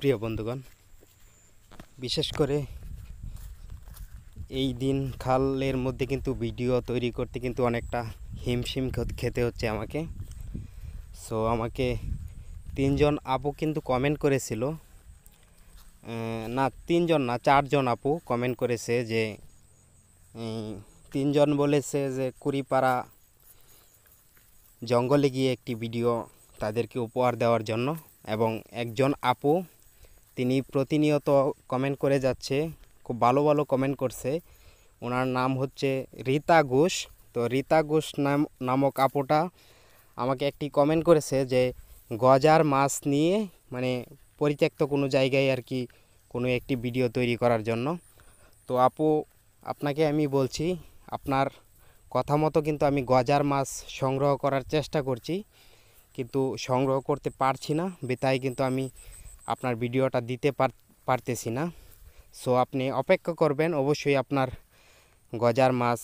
প্রিয় বন্ধুগণ, বিশেষ করে এই দিন খালের মধ্যে কিন্তু ভিডিও তৈরি করতে কিন্তু অনেকটা হিমশিম খেতে হচ্ছে আমাকে। সো আমাকে তিনজন আপু কিন্তু কমেন্ট করেছিল, না তিনজন না চারজন আপু কমেন্ট করেছে যে তিনজন বলেছে যে কুড়িপাড়া জঙ্গলে গিয়ে একটি ভিডিও তাদেরকে উপহার দেওয়ার জন্য, এবং একজন আপু তিনি প্রতিনিয়ত কমেন্ট করে যাচ্ছে, খুব ভালো ভালো কমেন্ট করছে। ওনার নাম হচ্ছে রীতা ঘোষ। তো রীতা ঘোষ নামক আপুটা আমাকে একটি কমেন্ট করেছে যে গজার মাছ নিয়ে মানে পরিত্যক্ত কোনো জায়গায় আর কি কোনো একটি ভিডিও তৈরি করার জন্য। তো আপু, আপনাকে আমি বলছি, আপনার কথা মতো কিন্তু আমি গজার মাছ সংগ্রহ করার চেষ্টা করছি, কিন্তু সংগ্রহ করতে পারছি না, তাই কিন্তু আমি আপনার ভিডিওটা দিতে পারতেছি না। সো আপনি অপেক্ষা করবেন, অবশ্যই আপনার গজার মাছ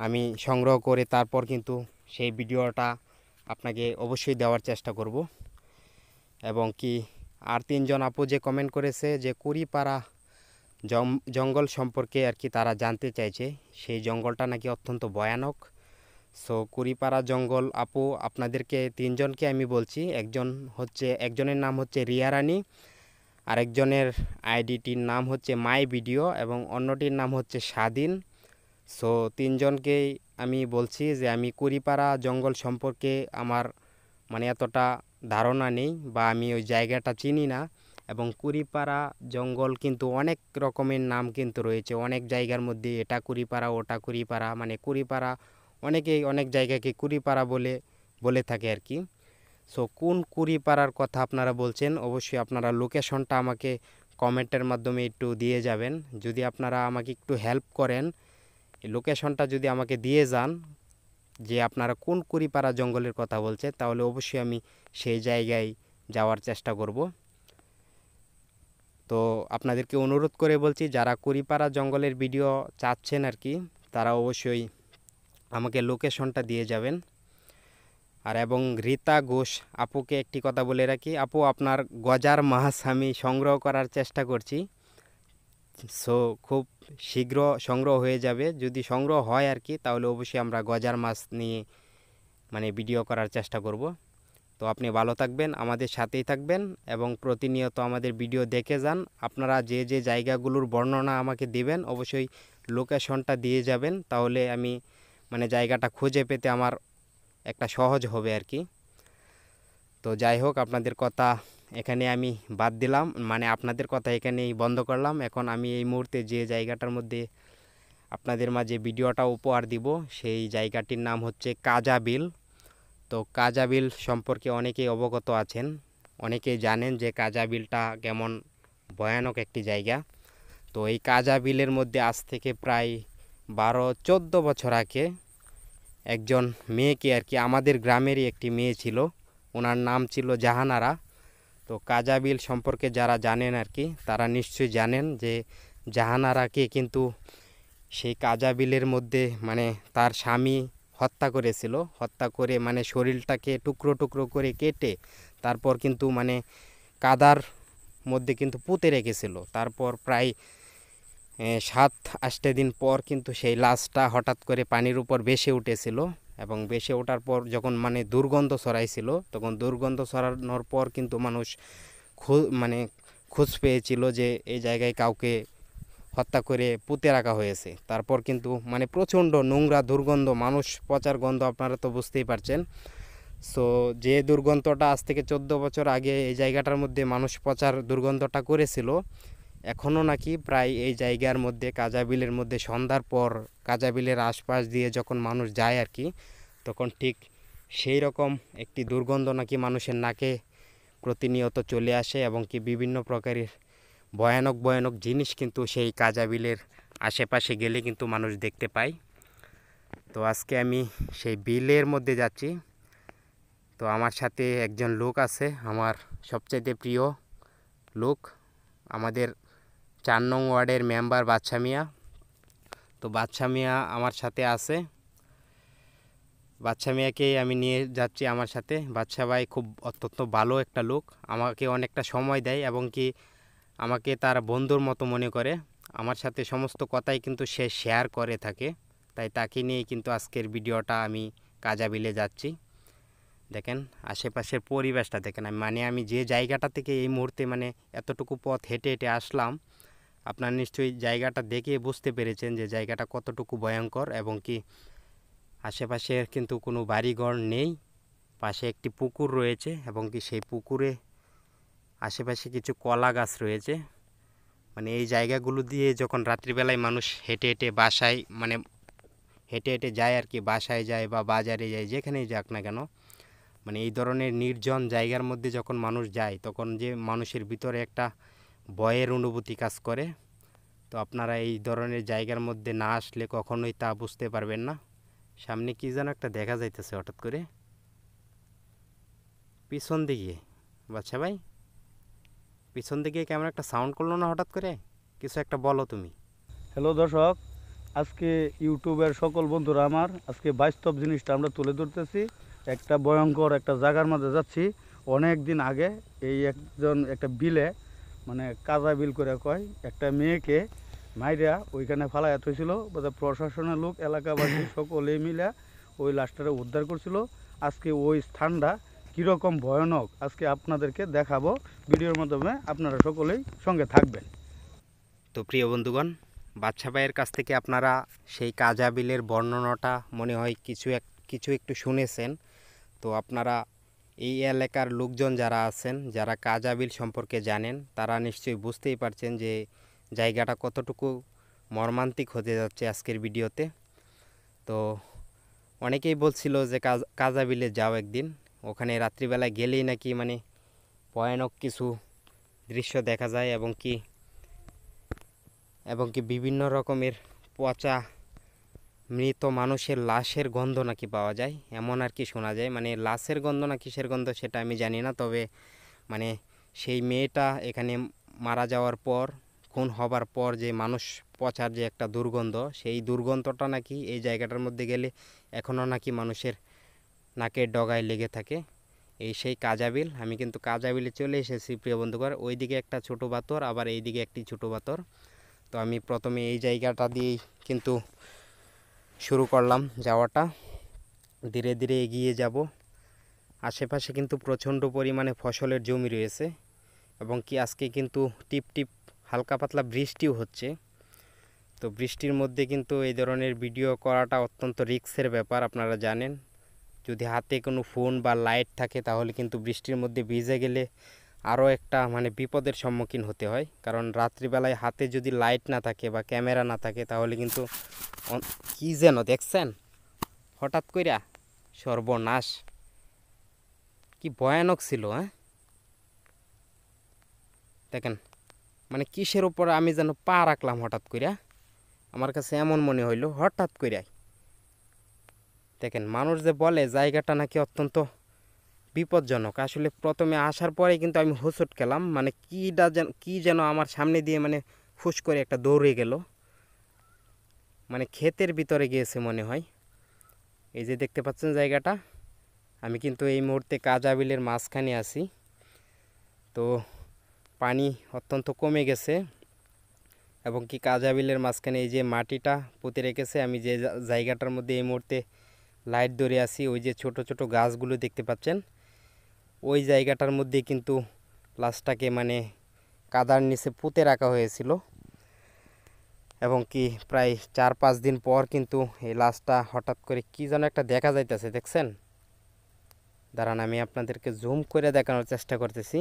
আমি সংগ্রহ করে তারপর কিন্তু সেই ভিডিওটা আপনাকে অবশ্যই দেওয়ার চেষ্টা করব। এবং কি আর তিনজন আপু যে কমেন্ট করেছে যে কুড়িপাড়া জঙ্গল সম্পর্কে আর কি তারা জানতে চাইছে, সেই জঙ্গলটা নাকি অত্যন্ত ভয়ানক। সো কুড়িপাড়া জঙ্গল আপু, আপনাদেরকে তিনজনকে আমি বলছি, একজনের নাম হচ্ছে রিয়া রানী, আরেকজনের আইডিটির নাম হচ্ছে মাই ভিডিও, এবং অন্যটির নাম হচ্ছে স্বাধীন। সো তিনজনকেই আমি বলছি যে আমি কুড়িপাড়া জঙ্গল সম্পর্কে আমার মানে এতটা ধারণা নেই, বা আমি ওই জায়গাটা চিনি না। এবং কুড়িপাড়া জঙ্গল কিন্তু অনেক রকমের নাম কিন্তু রয়েছে, অনেক জায়গার মধ্যে এটা কুড়িপাড়া ওটা কুড়িপাড়া, মানে কুড়িপাড়া অনেকেই অনেক জায়গাকে কুড়িপাড়া বলে থাকে আর কি। সো কোন কুড়িপাড়ার কথা আপনারা বলছেন, অবশ্যই আপনারা লোকেশনটা আমাকে কমেন্টের মাধ্যমে একটু দিয়ে যাবেন। যদি আপনারা আমাকে একটু হেল্প করেন, এই লোকেশনটা যদি আমাকে দিয়ে যান যে আপনারা কোন কুড়িপাড়া জঙ্গলের কথা বলছেন, তাহলে অবশ্যই আমি সেই জায়গায় যাওয়ার চেষ্টা করব। তো আপনাদেরকে অনুরোধ করে বলছি, যারা কুড়িপাড়া জঙ্গলের ভিডিও চাচ্ছেন আর কি, তারা অবশ্যই আমাকে লোকেশনটা দিয়ে যাবেন। আর এবং রীতা ঘোষ আপুকে একটি কথা বলে রাখি, আপু আপনার গজার মাছ আমি সংগ্রহ করার চেষ্টা করছি। সো খুব শীঘ্র সংগ্রহ হয়ে যাবে, যদি সংগ্রহ হয় আর কি, তাহলে অবশ্যই আমরা গজার মাছ নিয়ে মানে ভিডিও করার চেষ্টা করব। তো আপনি ভালো থাকবেন, আমাদের সাথেই থাকবেন, এবং প্রতিনিয়ত আমাদের ভিডিও দেখে যান। আপনারা যে যে জায়গাগুলোর বর্ণনা আমাকে দিবেন, অবশ্যই লোকেশনটা দিয়ে যাবেন, তাহলে আমি মানে জায়গাটা খুঁজে পেতে আমার একটা সহজ হবে আর কি। তো যাই হোক, আপনাদের কথা এখানে আমি বাদ দিলাম, মানে আপনাদের কথা এখানেই বন্ধ করলাম। এখন আমি এই মুহূর্তে যে জায়গাটার মধ্যে আপনাদের মাঝে ভিডিওটা উপহার দিব, সেই জায়গাটির নাম হচ্ছে কাজাবিল। তো কাজাবিল সম্পর্কে অনেকেই অবগত আছেন, অনেকেই জানেন যে কাজাবিলটা কেমন ভয়ানক একটি জায়গা। তো এই কাজাবিলের মধ্যে আজ থেকে প্রায় 12-14 বছর আগে একজন মেয়েকে আর কি, আমাদের গ্রামেরই একটি মেয়ে ছিল, ওনার নাম ছিল জাহানারা। তো কাজাবিল সম্পর্কে যারা জানেন আর কি, তারা নিশ্চয়ই জানেন যে জাহানারাকে কিন্তু সেই কাজাবিলের মধ্যে মানে তার স্বামী হত্যা করেছিল, হত্যা করে মানে শরীরটাকে টুকরো টুকরো করে কেটে তারপর কিন্তু মানে কাদার মধ্যে কিন্তু পুঁতে রেখেছিল। তারপর প্রায় 7-8 দিন পর কিন্তু সেই লাশটা হঠাৎ করে পানির উপর ভেসে উঠেছিল, এবং ভেসে ওঠার পর যখন মানে দুর্গন্ধ ছড়াইছিল, তখন দুর্গন্ধ ছড়ানোর পর কিন্তু মানুষ মানে খোঁজ পেয়েছিল যে এই জায়গায় কাউকে হত্যা করে পুঁতে রাখা হয়েছে। তারপর কিন্তু মানে প্রচণ্ড নোংরা দুর্গন্ধ, মানুষ পচার গন্ধ, আপনারা তো বুঝতেই পারছেন। সো যে দুর্গন্ধটা আজ থেকে 14 বছর আগে এই জায়গাটার মধ্যে মানুষ পচার দুর্গন্ধটা করেছিল, এখনও নাকি প্রায় এই জায়গার মধ্যে কাজাবিলের মধ্যে সন্ধ্যার পর কাজাবিলের আশপাশ দিয়ে যখন মানুষ যায় আর কি, তখন ঠিক সেই রকম একটি দুর্গন্ধ নাকি মানুষের নাকে প্রতিনিয়ত চলে আসে, এবং কি বিভিন্ন প্রকারের ভয়ানক ভয়ানক জিনিস কিন্তু সেই কাজাবিলের আশেপাশে গেলে কিন্তু মানুষ দেখতে পায়। তো আজকে আমি সেই বিলের মধ্যে যাচ্ছি। তো আমার সাথে একজন লোক আছে, আমার সবচাইতে প্রিয় লোক, আমাদের 4 নং ওয়ার্ডের মেম্বার বাদশা মিয়া। তো বাদশা মিয়া আমার সাথে আছে। বাচ্চা মিয়াকেই আমি নিয়ে যাচ্ছি আমার সাথে। বাচ্চা ভাই খুব অত্যন্ত ভালো একটা লোক, আমাকে অনেকটা সময় দেয় এবং কি আমাকে তার বন্ধুর মতো মনে করে। আমার সাথে সমস্ত কথাই কিন্তু সে শেয়ার করে থাকে, তাই তাকে নিয়েই কিন্তু আজকের ভিডিওটা আমি কাজাবিলে যাচ্ছি। দেখেন আশেপাশের পরিবেশটা দেখেন, আমি যে জায়গাটা থেকে এই মুহূর্তে মানে এতটুকু পথ হেঁটে হেঁটে আসলাম, আপনার নিশ্চয়ই জায়গাটা দেখে বুঝতে পেরেছেন যে জায়গাটা কতটুকু ভয়ঙ্কর এবং কি আশেপাশে কিন্তু কোনো বাড়িঘর নেই। পাশে একটি পুকুর রয়েছে এবং কি সেই পুকুরে আশেপাশে কিছু কলা গাছ রয়েছে। মানে এই জায়গাগুলো দিয়ে যখন রাত্রিবেলায় মানুষ হেঁটে হেঁটে বাসায় মানে হেঁটে হেঁটে যায় আর কি, বাসায় যায় বা বাজারে যায়, যেখানেই যাক না কেন, মানে এই ধরনের নির্জন জায়গার মধ্যে যখন মানুষ যায় তখন যে মানুষের ভিতরে একটা ভয়ের অনুভূতি কাজ করে। তো আপনারা এই ধরনের জায়গার মধ্যে না আসলে কখনোই তা বুঝতে পারবেন না। সামনে কি যেন একটা দেখা যাইতেছে হঠাৎ করে পিছন দিকে। বাচ্চা ভাই, পিছন দিকে কেমন একটা সাউন্ড করলো না হঠাৎ করে? কিছু একটা বলো তুমি। হ্যালো দর্শক, আজকে ইউটিউবের সকল বন্ধুরা আমার আজকে বাস্তব জিনিসটা আমরা তুলে ধরতেছি। একটা ভয়ঙ্কর একটা জায়গার মধ্যে যাচ্ছি। অনেক দিন আগে এই একটা বিলে মানে কাজা বিল করে কয় একটা মেয়েকে মাইরা ওইখানে ফালাইয়া থইছিল। বোধহয় প্রশাসনের লোক এলাকাবাসী সকলেই মিলে ওই লাশটারে উদ্ধার করছিল। আজকে ওই স্থানটা কীরকম ভয়ানক আজকে আপনাদেরকে দেখাবো ভিডিওর মাধ্যমে, আপনারা সকলেই সঙ্গে থাকবেন। তো প্রিয় বন্ধুগণ, বাচ্চা ভাইয়ের কাছ থেকে আপনারা সেই কাজা বিলের বর্ণনাটা মনে হয় কিছু একটু শুনেছেন। তো আপনারা এই এলাকার লোকজন যারা আছেন, যারা কাজা বিল সম্পর্কে জানেন, তারা নিশ্চয়ই বুঝতেই পারছেন যে জায়গাটা কতটুকু মর্মান্তিক হতে যাচ্ছে আজকের ভিডিওতে। তো অনেকেই বলছিল যে কাজা বিলে যাও একদিন, ওখানে রাত্রিবেলায় গেলেই নাকি মানে ভয়ানক কিছু দৃশ্য দেখা যায় এবং কি বিভিন্ন রকমের পচা মৃত মানুষের লাশের গন্ধ নাকি পাওয়া যায়, এমন আর কি শোনা যায়। মানে লাশের গন্ধ না কিসের গন্ধ সেটা আমি জানি না, তবে মানে সেই মেয়েটা এখানে মারা যাওয়ার পর, খুন হবার পর যে মানুষ পচার যে একটা দুর্গন্ধ, সেই দুর্গন্ধটা নাকি এই জায়গাটার মধ্যে গেলে এখনও নাকি মানুষের নাকের ডগায় লেগে থাকে। এই সেই কাজাবিল। আমি কিন্তু কাজাবিলে চলে এসেছি প্রিয় বন্ধুগণ। ওইদিকে একটা ছোটো বাতর, আবার এইদিকে একটি ছোটো বাতর। তো আমি প্রথমে এই জায়গাটা দিয়েই কিন্তু শুরু করলাম যাওয়াটা, ধীরে ধীরে এগিয়ে যাব। আশেপাশে কিন্তু প্রচণ্ড পরিমাণে ফসলের জমি রয়েছে এবং কি আজকে কিন্তু টিপ টিপ হালকা পাতলা বৃষ্টিও হচ্ছে। তো বৃষ্টির মধ্যে কিন্তু এই ধরনের ভিডিও করাটা অত্যন্ত রিস্কের ব্যাপার, আপনারা জানেন। যদি হাতে কোনো ফোন বা লাইট থাকে তাহলে কিন্তু বৃষ্টির মধ্যে ভিজে গেলে আরও একটা মানে বিপদের সম্মুখীন হতে হয়। কারণ রাত্রিবেলায় হাতে যদি লাইট না থাকে বা ক্যামেরা না থাকে তাহলে কিন্তু কি যেন দেখছেন হঠাৎ কইরা, সর্বনাশ, কি ভয়ানক ছিল। দেখেন মানে কিসের উপর আমি যেন পা রাখলাম হঠাৎ কইরা, আমার কাছে এমন মনে হইল হঠাৎ কইরাই। দেখেন মানুষ যে বলে জায়গাটা নাকি অত্যন্ত বিপজ্জনক, আসলে প্রথমে আসার পরে কিন্তু আমি হোঁচট খেলাম। মানে কি যেন আমার সামনে দিয়ে মানে ফুস করে একটা দৌড়ে গেল, মানে ক্ষেতের ভিতরে গিয়েছে মনে হয়। এই যে দেখতে পাচ্ছেন জায়গাটা, আমি কিন্তু এই মুহূর্তে কাজা বিলের মাঝখানে আছি। তো পানি অত্যন্ত কমে গেছে এবং কি কাজা বিলের মাঝখানে এই যে মাটিটা পুঁতে রেখেছে, আমি যে জায়গাটার মধ্যে এই মুহূর্তে লাইট ধরে আছি, ওই যে ছোট ছোট গাছগুলো দেখতে পাচ্ছেন, ওই জায়গাটার মধ্যে কিন্তু লাশটাকে মানে কাদার নিচে পুঁতে রাখা হয়েছিল এবং কি প্রায় 4-5 দিন পর কিন্তু এই লাশটা হঠাৎ করে কি যেন একটা দেখা যাইতেছে, দেখছেন? দাঁড়ান আমি আপনাদেরকে জুম করে দেখানোর চেষ্টা করতেছি।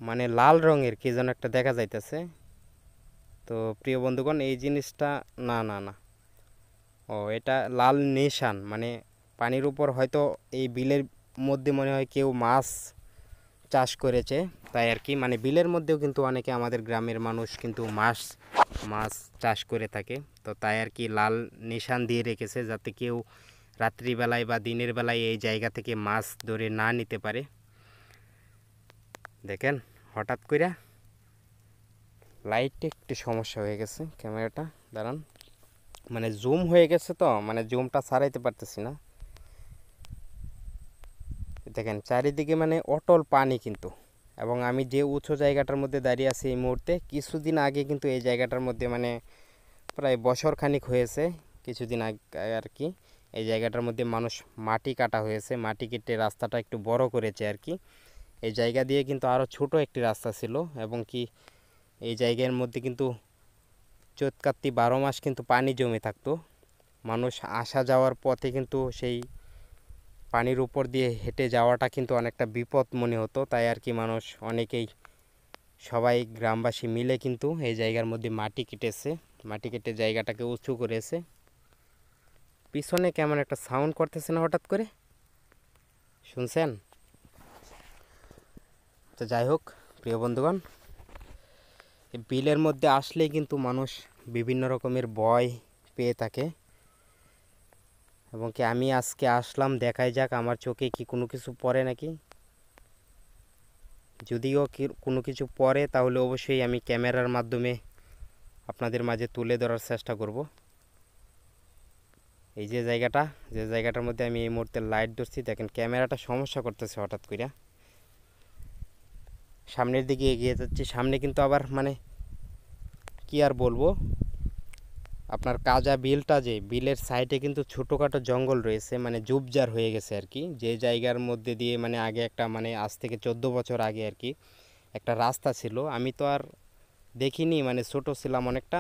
মানে লাল রঙের কি যেন একটা দেখা যাইতেছে। তো প্রিয় বন্ধুগণ, এই জিনিসটা না না না ও এটা লাল নিশান, মানে পানির উপর হয়তো এই বিলের মধ্যে মনে হয় কেউ মাছ চাষ করেছে, তাই আর কি। মানে বিলের মধ্যেও কিন্তু অনেকে আমাদের গ্রামের মানুষ কিন্তু মাছ চাষ করে থাকে, তো তাই আর কি লাল নিশান দিয়ে রেখেছে যাতে কেউ রাত্রিবেলায় বা দিনের বেলায় এই জায়গা থেকে মাছ ধরে না নিতে পারে। দেখেন হঠাৎ করে লাইটে একটু সমস্যা হয়ে গেছে, ক্যামেরাটা দাঁড়ান, মানে জুম হয়ে গেছে, তো মানে জুমটা ছাড়াইতে পারতেছি না। দেখেন চারিদিকে মানে অটল পানি কিন্তু। এবং আমি যে উঁচু জায়গাটার মধ্যে দাঁড়িয়ে আছি এই মুহূর্তে, কিছুদিন আগে কিন্তু এই জায়গাটার মধ্যে মানে প্রায় বছর খানিক হয়েছে, কিছুদিন আগে আর কি, এই জায়গাটার মধ্যে মানুষ মাটি কাটা হয়েছে, মাটি কেটে রাস্তাটা একটু বড় করেছে আর কি। এই জায়গা দিয়ে কিন্তু আরও ছোট একটি রাস্তা ছিল, এবং কি এই জায়গার মধ্যে কিন্তু চৈত কার্তিক 12 মাস কিন্তু পানি জমে থাকতো। মানুষ আসা যাওয়ার পথে কিন্তু সেই পানির উপর দিয়ে হেঁটে যাওয়াটা কিন্তু অনেকটা বিপদ মনে হতো, তাই আর কি মানুষ অনেকেই সবাই গ্রামবাসী মিলে কিন্তু এই জায়গার মধ্যে মাটি কেটেছে, মাটি কেটে জায়গাটাকে উঁচু করেছে। পিছনে কেমন একটা সাউন্ড করতেছে না হঠাৎ করে, শুনছেন? তো যাই হোক প্রিয় বন্ধুগণ, এই বিলের মধ্যে আসলেই কিন্তু মানুষ বিভিন্ন রকমের ভয় পেয়ে থাকে, এবং কি আমি আজকে আসলাম দেখাই যাক আমার চোখে কি কোনো কিছু পড়ে নাকি। যদিও কোনো কিছু পড়ে তাহলে অবশ্যই আমি ক্যামেরার মাধ্যমে আপনাদের মাঝে তুলে ধরার চেষ্টা করব। এই যে জায়গাটার মধ্যে আমি এই মুহূর্তে লাইট ধরছি, দেখেন ক্যামেরাটা সমস্যা করতেছে হঠাৎ করে। সামনের দিকে এগিয়ে যাচ্ছি, সামনে কিন্তু আবার মানে কি আর বলবো, আপনার কাজা বিলটা, যে বিলের সাইডে কিন্তু ছোটোখাটো জঙ্গল রয়েছে, মানে ঝোপঝাড় হয়ে গেছে আর কি। যে জায়গার মধ্যে দিয়ে মানে আগে একটা মানে আজ থেকে 14 বছর আগে আর কি একটা রাস্তা ছিল, আমি তো আর দেখিনি, মানে ছোট ছিলাম অনেকটা।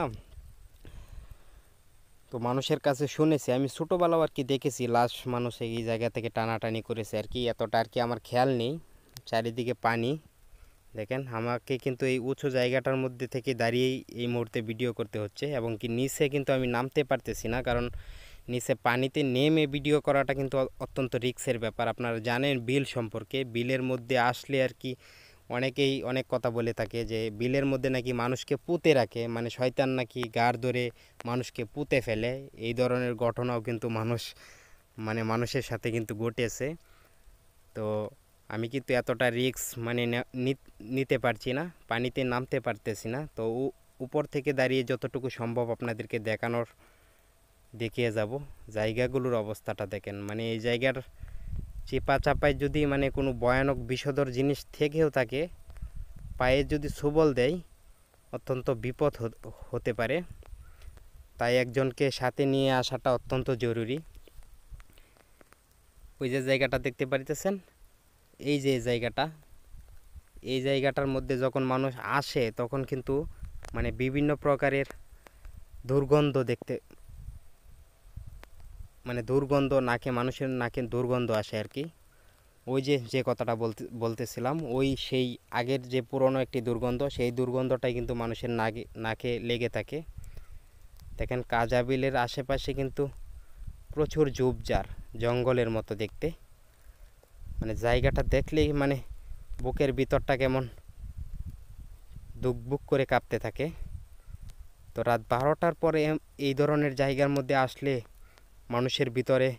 তো মানুষের কাছে শুনেছি, আমি ছোটোবেলাও আর কি দেখেছি লাশ মানুষ এই জায়গা থেকে টানাটানি করেছে আর কি, এতটা আর কি আমার খেয়াল নেই। চারিদিকে পানি, দেখেন আমাকে কিন্তু এই উঁচু জায়গাটার মধ্যে থেকে দাঁড়িয়েই এই মুহূর্তে ভিডিও করতে হচ্ছে, এবং কি নিচে কিন্তু আমি নামতে পারতেছি না, কারণ নিচে পানিতে নেমে ভিডিও করাটা কিন্তু অত্যন্ত রিস্কের ব্যাপার। আপনারা জানেন বিল সম্পর্কে, বিলের মধ্যে আসলে আর কি অনেকেই অনেক কথা বলে থাকে যে বিলের মধ্যে নাকি মানুষকে পুঁতে রাখে, মানে শয়তান নাকি গাড় ধরে মানুষকে পুঁতে ফেলে। এই ধরনের ঘটনাও কিন্তু মানুষের সাথে কিন্তু ঘটেছে। তো আমি কিন্তু এতটা রিস্ক মানে নিতে পারছি না, পানিতে নামতে পারতেছি না। তো উপর থেকে দাঁড়িয়ে যতটুকু সম্ভব আপনাদেরকে দেখিয়ে যাব। জায়গাগুলোর অবস্থাটা দেখেন, মানে এই জায়গার চেপা চাপায় যদি মানে কোনো ভয়ানক বিষধর জিনিস থেকেও থাকে, পায়ে যদি ছোবল দেয় অত্যন্ত বিপদ হতে পারে, তাই একজনকে সাথে নিয়ে আসাটা অত্যন্ত জরুরি। ওই যে জায়গাটা দেখতে পারিতেছেন, এই যে এই জায়গাটার মধ্যে যখন মানুষ আসে তখন কিন্তু মানে বিভিন্ন প্রকারের দুর্গন্ধ মানে দুর্গন্ধ মানুষের নাকে দুর্গন্ধ আসে আর কি। ওই যে কথাটা বলতেছিলাম, সেই আগের যে পুরনো একটি দুর্গন্ধ, সেই দুর্গন্ধটাই কিন্তু মানুষের নাকে লেগে থাকে। দেখেন কাজা বিলের আশেপাশে কিন্তু প্রচুর ঝোপঝাড়, জঙ্গলের মতো দেখতে, মানে জায়গাটা দেখলেই মানে বুকের ভিতরটা কেমন দুকবুক করে কাঁপতে থাকে। তো রাত 12টার পরে এই ধরনের জায়গার মধ্যে আসলে মানুষের ভিতরে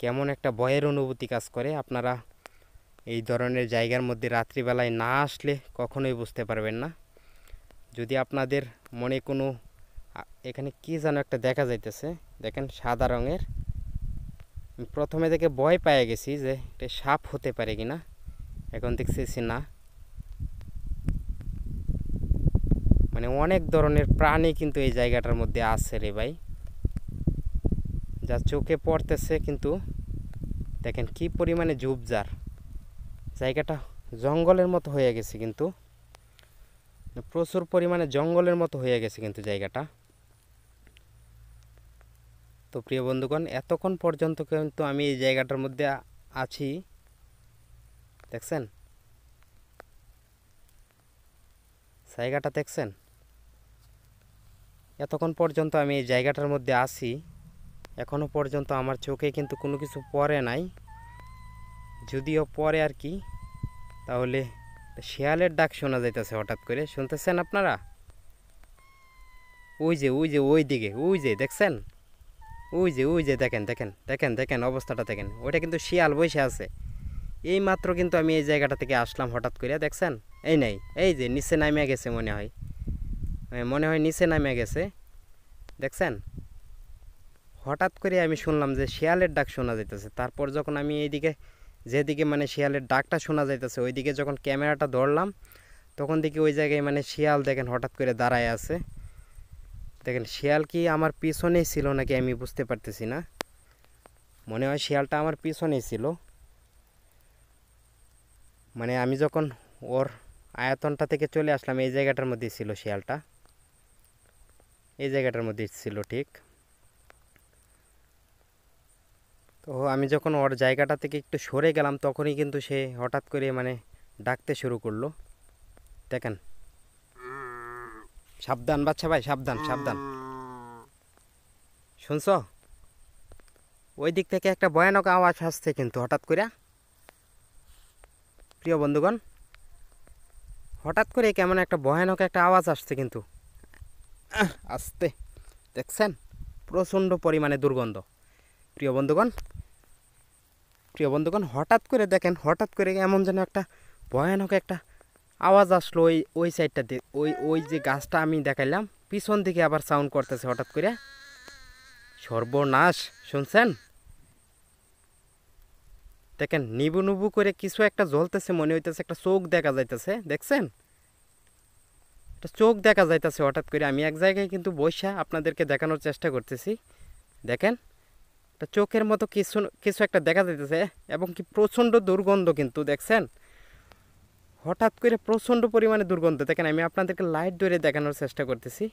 কেমন একটা ভয়ের অনুভূতি কাজ করে, আপনারা এই ধরনের জায়গার মধ্যে রাত্রিবেলায় না আসলে কখনোই বুঝতে পারবেন না। যদি আপনাদের মনে কোনো এখানে কি যেন একটা দেখা যাইতেছে, দেখেন সাদা রঙের, প্রথমে দেখে ভয় পেয়ে গেছি যে এটা সাপ হতে পারে কিনা, এখন দেখতেছি না। মানে অনেক ধরনের প্রাণী কিন্তু এই জায়গাটার মধ্যে আছে রে ভাই, যা চোখে পড়তেছে। কিন্তু দেখেন কি পরিমাণে ঝোপঝাড়, জায়গাটা জঙ্গলের মতো হয়ে গেছে, কিন্তু প্রচুর পরিমাণে জঙ্গলের মতো হয়ে গেছে কিন্তু জায়গাটা। তো প্রিয় বন্ধুগণ, এতক্ষণ পর্যন্ত কিন্তু আমি এই জায়গাটার মধ্যে আছি, দেখছেন জায়গাটা দেখছেন, এতক্ষণ পর্যন্ত আমি এই জায়গাটার মধ্যে আছি, এখনো পর্যন্ত আমার চোখে কিন্তু কোনো কিছু পড়ে নাই। যদিও পরে আর কি, তাহলে শেয়ালের ডাক শোনা যাইতেছে হঠাৎ করে, শুনতেছেন আপনারা? ওই দিকে ওই যে দেখছেন, ওই যে দেখেন অবস্থাটা দেখেন, ওইটা কিন্তু শিয়াল বসে আছে। এই মাত্র কিন্তু আমি এই জায়গাটা থেকে আসলাম হঠাৎ করে, দেখছেন? এই যে নিচে নামিয়ে গেছে, মনে হয় নিচে নামিয়ে গেছে, দেখছেন? হঠাৎ করে আমি শুনলাম যে শিয়ালের ডাক শোনা যাইতেছে। তারপর যখন আমি এইদিকে যেদিকে মানে শিয়ালের ডাকটা শোনা যাইতেছে ওইদিকে যখন ক্যামেরাটা ধরলাম তখন দেখি ওই জায়গায় মানে শিয়াল দেখেন হঠাৎ করে দাঁড়ায় আছে। দেখেন শিয়াল কি আমার পিছনেই ছিল নাকি আমি বুঝতে পারতেছি না, মনে হয় শিয়ালটা আমার পিছনেই ছিল। মানে আমি যখন ওর আয়তনটা থেকে চলে আসলাম এই জায়গাটার মধ্যেই ছিল শিয়ালটা, এই জায়গাটার মধ্যেই ছিল ঠিক। তো আমি যখন ওর জায়গাটা থেকে একটু সরে গেলাম তখনই কিন্তু সে হঠাৎ করে মানে ডাকতে শুরু করলো। দেখেন, সাবধান বাচ্চা ভাই, সাবধান সাবধান। শুনছ, ওই দিক থেকে একটা ভয়ানক আওয়াজ আসছে কিন্তু হঠাৎ করে। প্রিয় বন্ধুগণ, হঠাৎ করে কেমন একটা ভয়ানক একটা আওয়াজ আসছে কিন্তু আসতে, দেখছেন প্রচণ্ড পরিমাণে দুর্গন্ধ। প্রিয় বন্ধুগণ, প্রিয় বন্ধুগণ, হঠাৎ করে দেখেন, হঠাৎ করে এমন যেন একটা ভয়ানক একটা আওয়াজ আসলো ওই ওই সাইডটাতে, ওই ওই যে গাছটা আমি দেখাইলাম পিছন দিকে আবার সাউন্ড করতেছে হঠাৎ করে। সর্বনাশ, শুনছেন? দেখেন নিবু নিবু করে কিছু একটা জ্বলতেছে, মনে হইতেছে একটা চোখ দেখা যাইতেছে, দেখছেন একটা চোখ দেখা যাইতেছে হঠাৎ করে। আমি এক জায়গায় কিন্তু বৈশা আপনাদেরকে দেখানোর চেষ্টা করতেছি। দেখেন একটা চোখের মতো কিছু কিছু একটা দেখা যাইতেছে, এবং কি প্রচণ্ড দুর্গন্ধ কিন্তু, দেখছেন হঠাৎ করে প্রচণ্ড পরিমাণে দুর্গন্ধ। দেখেন আমি আপনাদেরকে লাইট ধরে দেখানোর চেষ্টা করতেছি,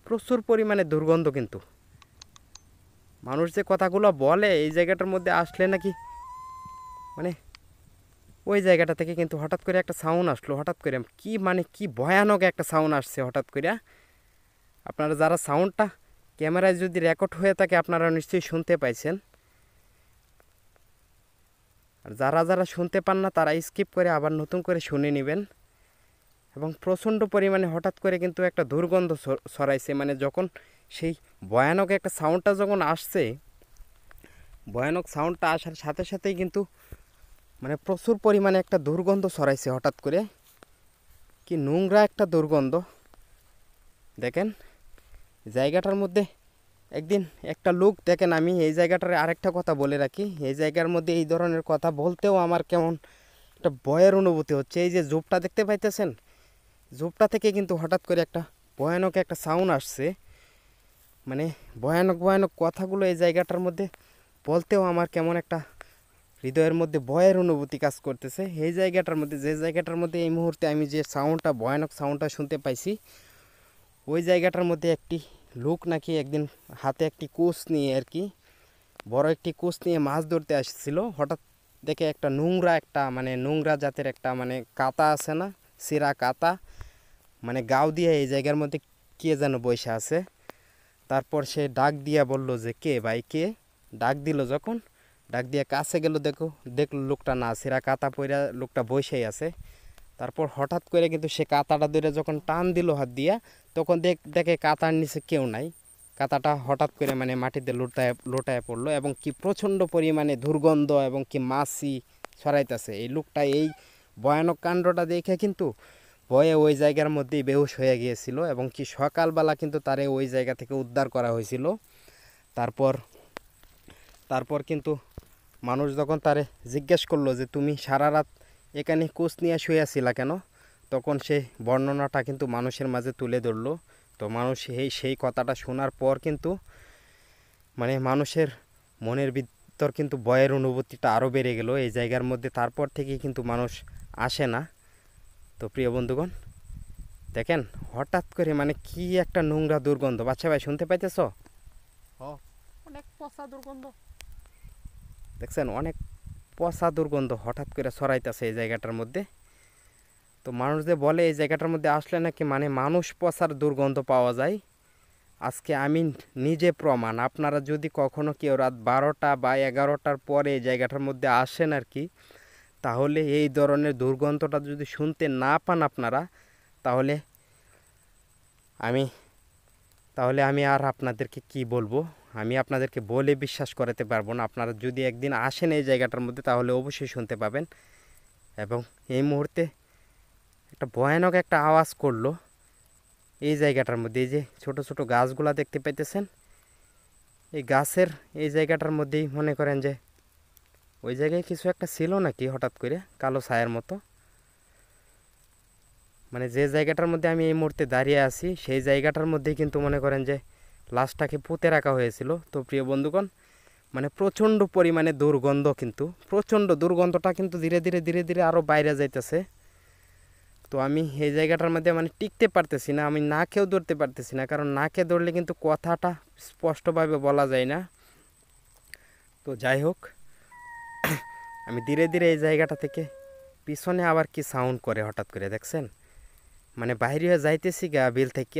প্রচুর পরিমাণে দুর্গন্ধ কিন্তু। মানুষ যে কথাগুলো বলে এই জায়গাটার মধ্যে আসলে নাকি মানে ওই জায়গাটা থেকে কিন্তু হঠাৎ করে একটা সাউন্ড আসলো, হঠাৎ করে কি মানে কি ভয়ানক একটা সাউন্ড আসছে হঠাৎ করে। আপনারা যারা সাউন্ডটা ক্যামেরায় যদি রেকর্ড হয়ে থাকে আপনারা নিশ্চয়ই শুনতে পাইছেন, আর যারা যারা শুনতে পান না তারা স্কিপ করে আবার নতুন করে শুনে নেবেন। এবং প্রচণ্ড পরিমাণে হঠাৎ করে কিন্তু একটা দুর্গন্ধ ছড়াইছে, মানে যখন সেই ভয়ানক একটা সাউন্ডটা যখন আসছে, ভয়ানক সাউন্ডটা আসার সাথে সাথেই কিন্তু মানে প্রচুর পরিমাণে একটা দুর্গন্ধ ছড়াইছে হঠাৎ করে, কি নোংরা একটা দুর্গন্ধ। দেখেন জায়গাটার মধ্যে একদিন একটা লোক, দেখেন আমি এই জায়গাটার আরেকটা কথা বলে রাখি, এই জায়গার মধ্যে এই ধরনের কথা বলতেও আমার কেমন একটা ভয়ের অনুভূতি হচ্ছে। এই যে ঝোপটা দেখতে পাইতেছেন, ঝোপটা থেকে কিন্তু হঠাৎ করে একটা ভয়ানক একটা সাউন্ড আসছে, মানে ভয়ানক ভয়ানক কথাগুলো এই জায়গাটার মধ্যে বলতেও আমার কেমন একটা হৃদয়ের মধ্যে ভয়ের অনুভূতি কাজ করতেছে। এই জায়গাটার মধ্যে, যে জায়গাটার মধ্যে এই মুহূর্তে আমি যে সাউন্ডটা, ভয়ানক সাউন্ডটা শুনতে পাইছি, ওই জায়গাটার মধ্যে একটি লোক নাকি একদিন হাতে একটি কোষ নিয়ে আর কি, বড় একটি কোষ নিয়ে মাছ ধরতে আসছিল। হঠাৎ দেখে একটা নোংরা, একটা মানে নোংরা জাতের একটা মানে কাতা আছে না, সিরা কাতা, মানে গাও দিয়ে এই জায়গার মধ্যে কে যেন বসে আছে। তারপর সে ডাক দিয়া বলল যে কে ভাই কে, ডাক দিল যখন, ডাক দিয়ে কাছে গেল, দেখলো লোকটা না, সিরা কাতা পইরা লোকটা বসেই আছে। তারপর হঠাৎ করে কিন্তু সে কাতাটা ধরে যখন টান দিল হাত দিয়া, তখন দেখে কাতার নিচে কেউ নাই। কাতাটা হঠাৎ করে মানে মাটিতে লোটায় পড়লো, এবং কি প্রচণ্ড পরিমাণে দুর্গন্ধ এবং কি মাছি ছড়াইতেছে। এই লোকটা এই ভয়ানক কাণ্ডটা দেখে কিন্তু ভয়ে ওই জায়গার মধ্যেই বেহুশ হয়ে গিয়েছিল, এবং কি সকালবেলা কিন্তু তারে ওই জায়গা থেকে উদ্ধার করা হয়েছিল। তারপর তারপর কিন্তু মানুষ যখন তারে জিজ্ঞেস করলো যে তুমি সারা রাত এখানে কোচ নিয়ে শুয়েছিলা কেন, তখন সে বর্ণনাটা কিন্তু মানুষের মাঝে তুলে ধরলো। তো মানুষ সেই কথাটা শোনার পর কিন্তু মানে মানুষের মনের ভিতর কিন্তু ভয়ের অনুভূতিটা আরও বেড়ে গেল এই জায়গার মধ্যে। তারপর থেকে কিন্তু মানুষ আসে না। তো প্রিয় বন্ধুগণ, দেখেন হঠাৎ করে মানে কি একটা নোংরা দুর্গন্ধ, বাচ্চা ভাই শুনতে পাইতেছ? অনেক পচা দুর্গন্ধ, দেখছেন অনেক পচা দুর্গন্ধ হঠাৎ করে ছড়াইতেছে এই জায়গাটার মধ্যে। তো মানুষ যে বলে এই জায়গাটার মধ্যে আসলে নাকি মানে মানুষ পচার দুর্গন্ধ পাওয়া যায়, আজকে আমি নিজে প্রমাণ। আপনারা যদি কখনো কেউ রাত 12টা বা 11টার পরে এই জায়গাটার মধ্যে আসেন আর কি, তাহলে এই ধরনের দুর্গন্ধটা যদি শুনতে না পান আপনারা, তাহলে আমি আর আপনাদেরকে কি বলবো, আমি আপনাদেরকে বলে বিশ্বাস করাতে পারবো না। আপনারা যদি একদিন আসেন এই জায়গাটার মধ্যে তাহলে অবশ্যই শুনতে পাবেন। এবং এই মুহূর্তে একটা ভয়ানক একটা আওয়াজ করলো এই জায়গাটার মধ্যে। এই যে ছোট ছোট গাছগুলা দেখতে পাইতেছেন, এই গাছের এই জায়গাটার মধ্যেই মনে করেন যে ওই জায়গায় কিছু একটা ছিল নাকি হঠাৎ করে কালো ছায়ার মতো, মানে যে জায়গাটার মধ্যে আমি এই মুহূর্তে দাঁড়িয়ে আছি সেই জায়গাটার মধ্যেই কিন্তু মনে করেন যে লাশটাকে পুঁতে রাখা হয়েছিল। তো প্রিয় বন্ধুগণ, মানে প্রচণ্ড পরিমাণে দুর্গন্ধ, কিন্তু প্রচণ্ড দুর্গন্ধটা কিন্তু ধীরে ধীরে ধীরে ধীরে আরও বাইরে যাইতেছে। তো আমি এই জায়গাটার মধ্যে মানে টিকতে পারতেছি না, আমি নাকেও ধরতে পারতেছি না, কারণ নাকে ধরলে কিন্তু কথাটা স্পষ্টভাবে বলা যায় না। তো যাই হোক, আমি ধীরে ধীরে এই জায়গাটা থেকে পিছনে আবার কি সাউন্ড করে হঠাৎ করে দেখছেন, মানে বাইরে হয়ে যাইতেছি গা বিল থেকে,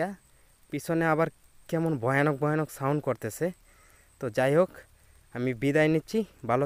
পিছনে আবার কেমন ভয়ানক ভয়ানক সাউন্ড করতেছে। তো যাই হোক, আমি বিদায় নিচ্ছি, ভালো